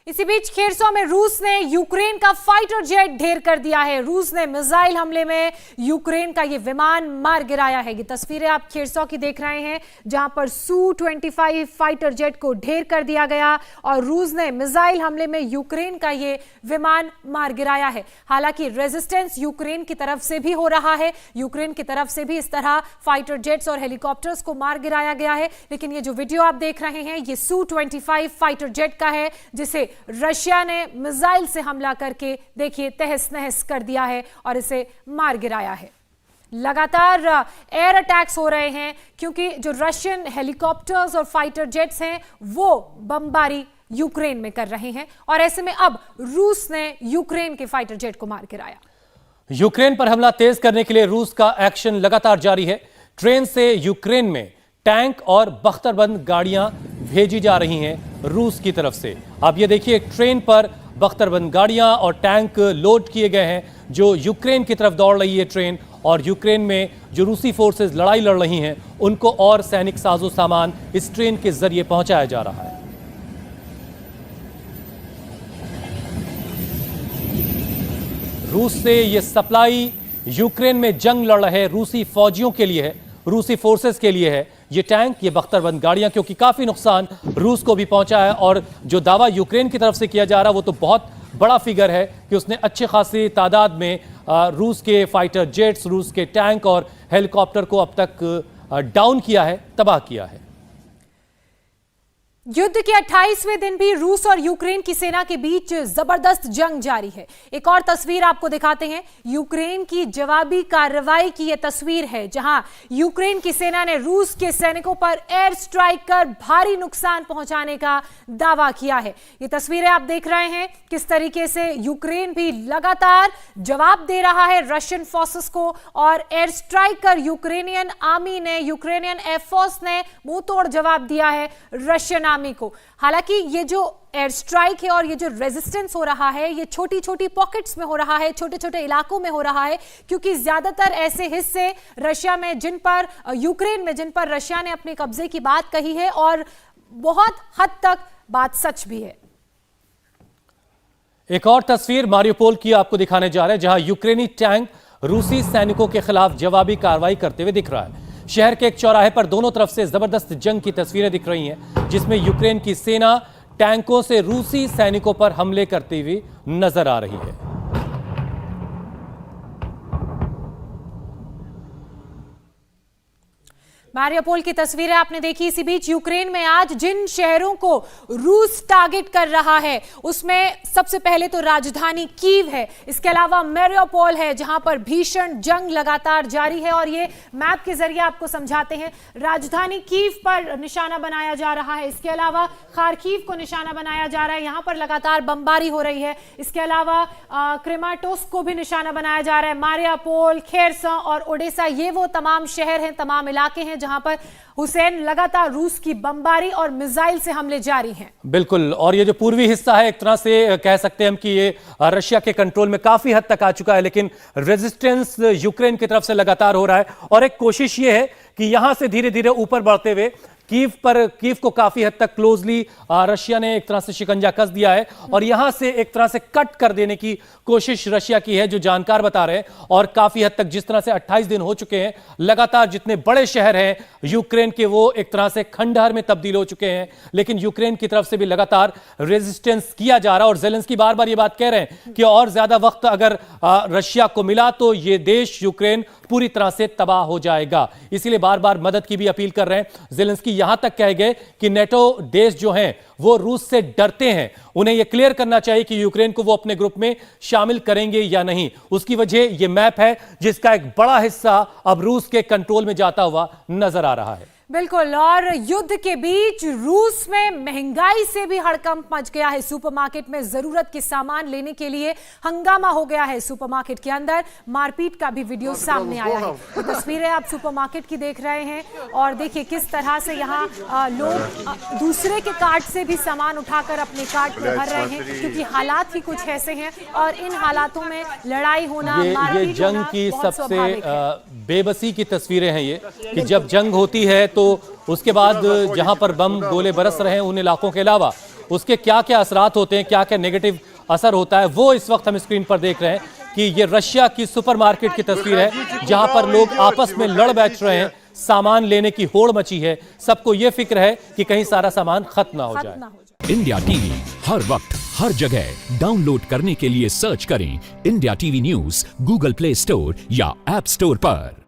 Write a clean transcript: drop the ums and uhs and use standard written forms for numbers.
इसी बीच खेरसो में रूस ने यूक्रेन का फाइटर जेट ढेर कर दिया है। रूस ने मिसाइल हमले में यूक्रेन का ये विमान मार गिराया है। ये तस्वीरें आप खेरसो की देख रहे हैं, जहां पर Su-25 फाइटर जेट को ढेर कर दिया गया और रूस ने मिसाइल हमले में यूक्रेन का ये विमान मार गिराया है। हालांकि रेजिस्टेंस यूक्रेन की तरफ से भी हो रहा है, यूक्रेन की तरफ से भी इस तरह फाइटर जेट्स और हेलीकॉप्टर्स को मार गिराया गया है। लेकिन ये जो वीडियो आप देख रहे हैं ये Su-25 फाइटर जेट का है, जिसे रशिया ने मिसाइल से हमला करके देखिए तहस नहस कर दिया है और इसे मार गिराया है। लगातार एयर अटैक्स हो रहे हैं क्योंकि जो रशियन हेलीकॉप्टर्स और फाइटर जेट्स हैं वो बमबारी यूक्रेन में कर रहे हैं और ऐसे में अब रूस ने यूक्रेन के फाइटर जेट को मार गिराया। यूक्रेन पर हमला तेज करने के लिए रूस का एक्शन लगातार जारी है। ट्रेन से यूक्रेन में टैंक और बख्तरबंद गाड़ियां भेजी जा रही हैं रूस की तरफ से। अब ये देखिए, ट्रेन पर बख्तरबंद गाड़ियां और टैंक लोड किए गए हैं जो यूक्रेन की तरफ दौड़ रही है ट्रेन, और यूक्रेन में जो रूसी फोर्सेस लड़ाई लड़ रही हैं उनको और सैनिक साजो सामान इस ट्रेन के जरिए पहुंचाया जा रहा है। रूस से ये सप्लाई यूक्रेन में जंग लड़ रहे रूसी फौजियों के लिए है, रूसी फोर्सेस के लिए है ये टैंक, ये बख्तरबंद गाड़ियां, क्योंकि काफी नुकसान रूस को भी पहुंचा है। और जो दावा यूक्रेन की तरफ से किया जा रहा है वो तो बहुत बड़ा फिगर है कि उसने अच्छे खासी तादाद में रूस के फाइटर जेट्स, रूस के टैंक और हेलीकॉप्टर को अब तक डाउन किया है, तबाह किया है। युद्ध के 28वें दिन भी रूस और यूक्रेन की सेना के बीच जबरदस्त जंग जारी है। एक और तस्वीर आपको दिखाते हैं, यूक्रेन की जवाबी कार्रवाई की यह तस्वीर है जहां यूक्रेन की सेना ने रूस के सैनिकों पर एयर स्ट्राइक कर भारी नुकसान पहुंचाने का दावा किया है। ये तस्वीरें आप देख रहे हैं किस तरीके से यूक्रेन भी लगातार जवाब दे रहा है रशियन फोर्सेस को, और एयर स्ट्राइक कर यूक्रेनियन आर्मी ने, यूक्रेनियन एयरफोर्स ने मुंह तोड़ जवाब दिया है रशियन को। हालांकि ये जो एयर स्ट्राइक है और ये जो रेजिस्टेंस हो रहा है ये छोटी छोटी पॉकेट्स में हो रहा है, छोटे छोटे इलाकों में हो रहा है, क्योंकि ज्यादातर ऐसे हिस्से रशिया में जिन पर, यूक्रेन में जिन पर रशिया ने अपने कब्जे की बात कही है और बहुत हद तक बात सच भी है। एक और तस्वीर मारियोपोल की आपको दिखाने जा रहे हैं जहां यूक्रेनी टैंक रूसी सैनिकों के खिलाफ जवाबी कार्रवाई करते हुए दिख रहा है। शहर के एक चौराहे पर दोनों तरफ से जबरदस्त जंग की तस्वीरें दिख रही हैं जिसमें यूक्रेन की सेना टैंकों से रूसी सैनिकों पर हमले करती हुई नजर आ रही है। मारियोपोल की तस्वीरें आपने देखी। इसी बीच यूक्रेन में आज जिन शहरों को रूस टारगेट कर रहा है उसमें सबसे पहले तो राजधानी कीव है, इसके अलावा मारियोपोल है जहां पर भीषण जंग लगातार जारी है। और ये मैप के जरिए आपको समझाते हैं, राजधानी कीव पर निशाना बनाया जा रहा है, इसके अलावा खार्किव को निशाना बनाया जा रहा है, यहां पर लगातार बमबारी हो रही है। इसके अलावा क्रेमाटोस्क को भी निशाना बनाया जा रहा है। मारियोपोल, खेरसन और ओडेसा, ये वो तमाम शहर हैं, तमाम इलाके हैं जहां पर हुसैन लगातार रूस की बमबारी और मिसाइल से हमले जारी हैं। बिल्कुल, और ये जो पूर्वी हिस्सा है एक तरह से कह सकते हैं हम कि ये रशिया के कंट्रोल में काफी हद तक आ चुका है, लेकिन रेजिस्टेंस यूक्रेन की तरफ से लगातार हो रहा है। और एक कोशिश ये है कि यहां से धीरे धीरे ऊपर बढ़ते हुए कीव को काफी हद तक क्लोजली रशिया ने एक तरह से शिकंजा कस दिया है और यहां से एक तरह से कट कर देने की कोशिश रशिया की है, जो जानकार बता रहे हैं। और काफी हद तक जिस तरह से 28 दिन हो चुके हैं, लगातार जितने बड़े शहर हैं यूक्रेन के वो एक तरह से खंडहर में तब्दील हो चुके हैं, लेकिन यूक्रेन की तरफ से भी लगातार रेजिस्टेंस किया जा रहा है। और ज़ेलेंस्की बार बार ये बात कह रहे हैं कि और ज्यादा वक्त अगर रशिया को मिला तो ये देश यूक्रेन पूरी तरह से तबाह हो जाएगा, इसीलिए बार बार मदद की भी अपील कर रहे हैं। ज़ेलेंस्की यहां तक कह गए कि नेटो देश जो हैं वो रूस से डरते हैं, उन्हें यह क्लियर करना चाहिए कि यूक्रेन को वो अपने ग्रुप में शामिल करेंगे या नहीं। उसकी वजह यह मैप है जिसका एक बड़ा हिस्सा अब रूस के कंट्रोल में जाता हुआ नजर आ रहा है। बिल्कुल, और युद्ध के बीच रूस में महंगाई से भी हड़कंप मच गया है। सुपरमार्केट में जरूरत के सामान लेने के लिए हंगामा हो गया है। सुपरमार्केट के अंदर मारपीट का भी वीडियो सामने आया है। तो तस्वीरें आप सुपरमार्केट की देख रहे हैं और देखिए किस तरह से यहाँ लोग दूसरे के कार्ट से भी सामान उठाकर अपने कार्ट में भर रहे हैं, क्योंकि हालात ही कुछ ऐसे हैं और इन हालातों में लड़ाई होना, ये जंग की सबसे बेबसी की तस्वीरें हैं ये, कि जब जंग होती है तो उसके बाद जहां पर बम गोले बरस रहे हैं उन इलाकों के अलावा उसके क्या क्या असरात होते हैं, क्या क्या नेगेटिव असर होता है, वो इस वक्त हम स्क्रीन पर देख रहे हैं कि ये रशिया की सुपरमार्केट की तस्वीर है जहां पर लोग आपस में लड़ बैठ रहे हैं, सामान लेने की होड़ मची है, सबको ये फिक्र है कि कहीं सारा सामान खत्म ना हो जाए। इंडिया टीवी हर वक्त हर जगह डाउनलोड करने के लिए सर्च करें India TV news Google play store या ऐप स्टोर पर।